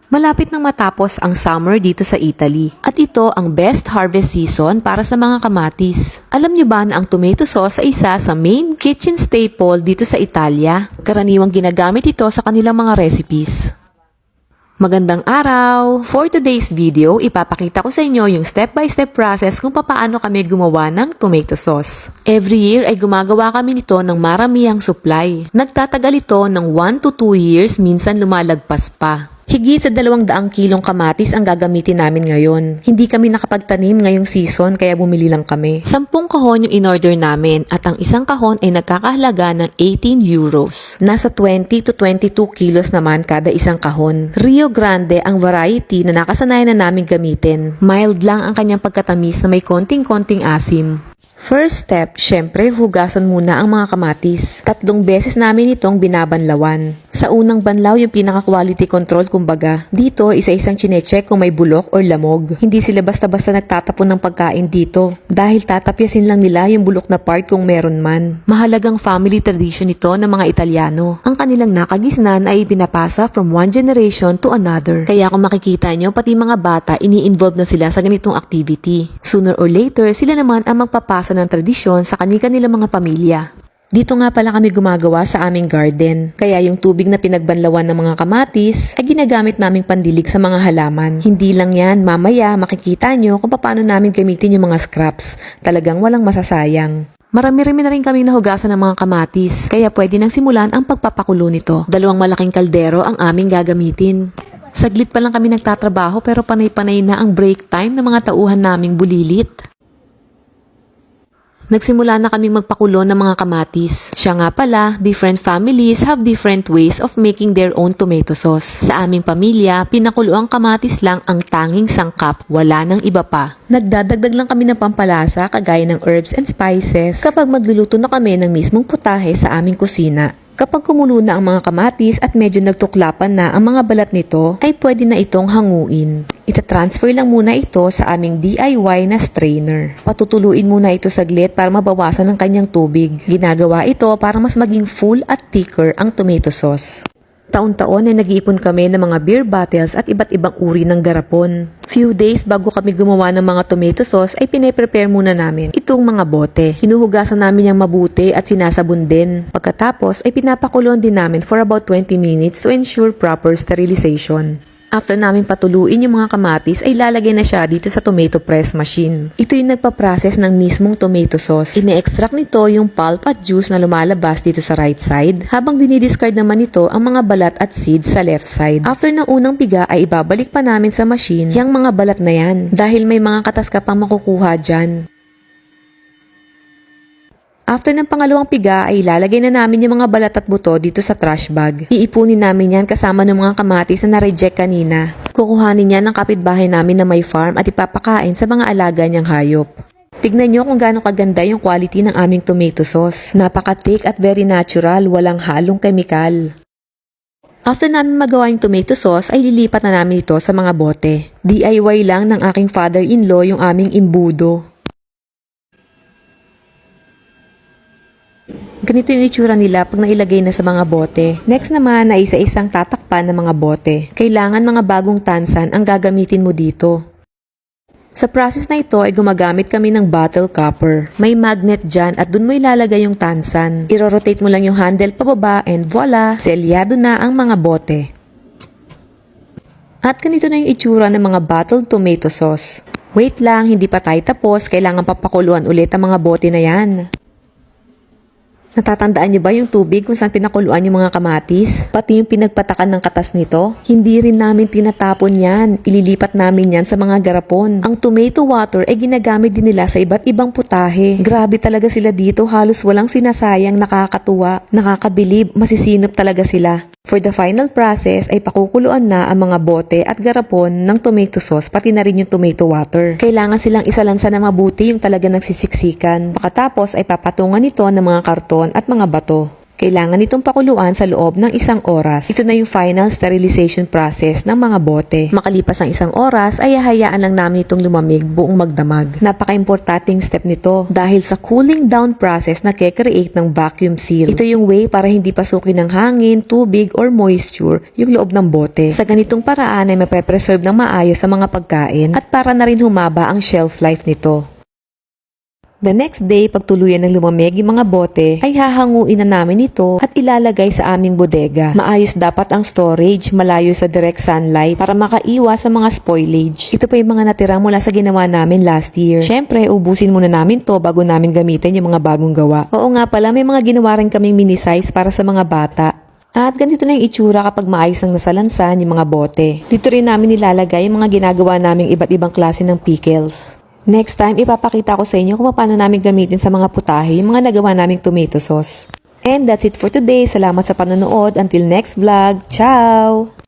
Malapit nang matapos ang summer dito sa Italy at ito ang best harvest season para sa mga kamatis. Alam niyo ba na ang tomato sauce ay isa sa main kitchen staple dito sa Italia? Karaniwang ginagamit ito sa kanilang mga recipes. Magandang araw! For today's video, ipapakita ko sa inyo yung step-by-step process kung paano kami gumawa ng tomato sauce. Every year ay gumagawa kami nito ng maramihang supply. Nagtatagal ito ng 1 to 2 years, minsan lumalagpas pa. Higit sa 200 kilong kamatis ang gagamitin namin ngayon. Hindi kami nakapagtanim ngayong season kaya bumili lang kami. 10 kahon yung in-order namin at ang isang kahon ay nagkakahalaga ng 18 euros. Nasa 20 to 22 kilos naman kada isang kahon. Rio Grande ang variety na nakasanayan na namin gamitin. Mild lang ang kanyang pagkatamis na may konting-konting asim. First step, syempre hugasan muna ang mga kamatis. 3 beses namin itong binabanlawan. Sa unang banlaw yung pinaka-quality control kumbaga. Dito, isa-isang chinecheck kung may bulok or lamog. Hindi sila basta-basta nagtatapon ng pagkain dito. Dahil tatapyasin lang nila yung bulok na part kung meron man. Mahalagang family tradition ito ng mga Italyano. Ang kanilang nakagisnan ay pinapasa from one generation to another. Kaya kung makikita nyo, pati mga bata, ini-involve na sila sa ganitong activity. Sooner or later, sila naman ang magpapasa ng tradisyon sa kanilang mga pamilya. Dito nga pala kami gumagawa sa aming garden. Kaya yung tubig na pinagbanlawan ng mga kamatis ay ginagamit naming pandilig sa mga halaman. Hindi lang yan, mamaya makikita nyo kung paano namin gamitin yung mga scraps. Talagang walang masasayang. Marami-rami na rin kaming nahugasan ng mga kamatis, kaya pwede nang simulan ang pagpapakulo nito. 2 malaking kaldero ang aming gagamitin. Saglit pa lang kami nagtatrabaho pero panay-panay na ang break time ng mga tauhan naming bulilit. Nagsimula na kaming magpakulo ng mga kamatis. Siya nga pala, different families have different ways of making their own tomato sauce. Sa aming pamilya, pinakulo ang kamatis lang ang tanging sangkap, wala nang iba pa. Nagdadagdag lang kami ng pampalasa kagaya ng herbs and spices kapag magluluto na kami ng mismong putahe sa aming kusina. Kapag kumulo na ang mga kamatis at medyo nagtuklapan na ang mga balat nito, ay pwede na itong hanguin. Itatransfer lang muna ito sa aming DIY na strainer. Patutuluin muna ito saglit para mabawasan ang kanyang tubig. Ginagawa ito para mas maging full at thicker ang tomato sauce. Taon-taon ay nag-iipon kami ng mga beer bottles at iba't ibang uri ng garapon. Few days bago kami gumawa ng mga tomato sauce ay pine-prepare muna namin itong mga bote. Hinuhugasan namin yung mabuti at sinasabon din. Pagkatapos ay pinapakulon din namin for about 20 minutes to ensure proper sterilization. After namin patuluin yung mga kamatis ay lalagay na siya dito sa tomato press machine. Ito yung nagpa-process ng mismong tomato sauce. Ine-extract nito yung pulp at juice na lumalabas dito sa right side, habang dinidiscard naman ito ang mga balat at seeds sa left side. After ng unang piga ay ibabalik pa namin sa machine yung mga balat na yan dahil may mga katas ka pang makukuha dyan. After ng pangalawang piga ay ilalagay na namin yung mga balat at buto dito sa trash bag. Iipunin namin yan kasama ng mga kamatis na na-reject kanina. Kukuhanin yan ng kapitbahay namin na may farm at ipapakain sa mga alaga niyang hayop. Tignan nyo kung gaano kaganda yung quality ng aming tomato sauce. Napaka-thick at very natural, walang halong kemikal. After namin magawa yung tomato sauce ay lilipat na namin ito sa mga bote. DIY lang ng aking father-in-law yung aming imbudo. Ganito yung itsura nila pag nailagay na sa mga bote. Next naman ay isa-isang tatakpan ng mga bote. Kailangan mga bagong tansan ang gagamitin mo dito. Sa process na ito ay gumagamit kami ng bottle copper. May magnet dyan at dun mo ilalagay yung tansan. Iro-rotate mo lang yung handle pababa and voila, selyado na ang mga bote. At ganito na yung itsura ng mga bottled tomato sauce. Wait lang, hindi pa tayo tapos. Kailangan papakuluan ulit ang mga bote na yan. Natatandaan niyo ba yung tubig kung saan pinakuluan yung mga kamatis? Pati yung pinagpatakan ng katas nito? Hindi rin namin tinatapon yan. Ililipat namin yan sa mga garapon. Ang tomato water ay ginagamit din nila sa iba't ibang putahe. Grabe talaga sila dito. Halos walang sinasayang, nakakatuwa, nakakabilib, masisinop talaga sila. For the final process ay pakukuluan na ang mga bote at garapon ng tomato sauce pati na rin yung tomato water. Kailangan silang isalansa na mabuti yung talaga nagsisiksikan. Pagkatapos ay papatungan ito ng mga karton at mga bato. Kailangan itong pakuluan sa loob ng 1 oras. Ito na yung final sterilization process ng mga bote. Makalipas ang 1 oras ay hahayaan lang namin itong lumamig buong magdamag. Napaka-importanting step nito dahil sa cooling down process na ke-create ng vacuum seal. Ito yung way para hindi pasukin ng hangin, tubig, or moisture yung loob ng bote. Sa ganitong paraan ay mape-preserve ng maayos sa mga pagkain at para na rin humaba ang shelf life nito. The next day, pag tuluyan ng lumamig yung mga bote, ay hahanguin na namin ito at ilalagay sa aming bodega. Maayos dapat ang storage, malayo sa direct sunlight para makaiwas sa mga spoilage. Ito pa yung mga natira mula sa ginawa namin last year. Syempre, ubusin muna namin to bago namin gamitin yung mga bagong gawa. Oo nga pala, may mga ginawa rin kaming mini size para sa mga bata. At ganito na yung itsura kapag maayos ng nasalansan yung mga bote. Dito rin namin nilalagay yung mga ginagawa naming iba't ibang klase ng pickles. Next time, ipapakita ko sa inyo kung paano namin gamitin sa mga putahe yung mga nagawa naming tomato sauce. And that's it for today. Salamat sa panonood. Until next vlog. Ciao!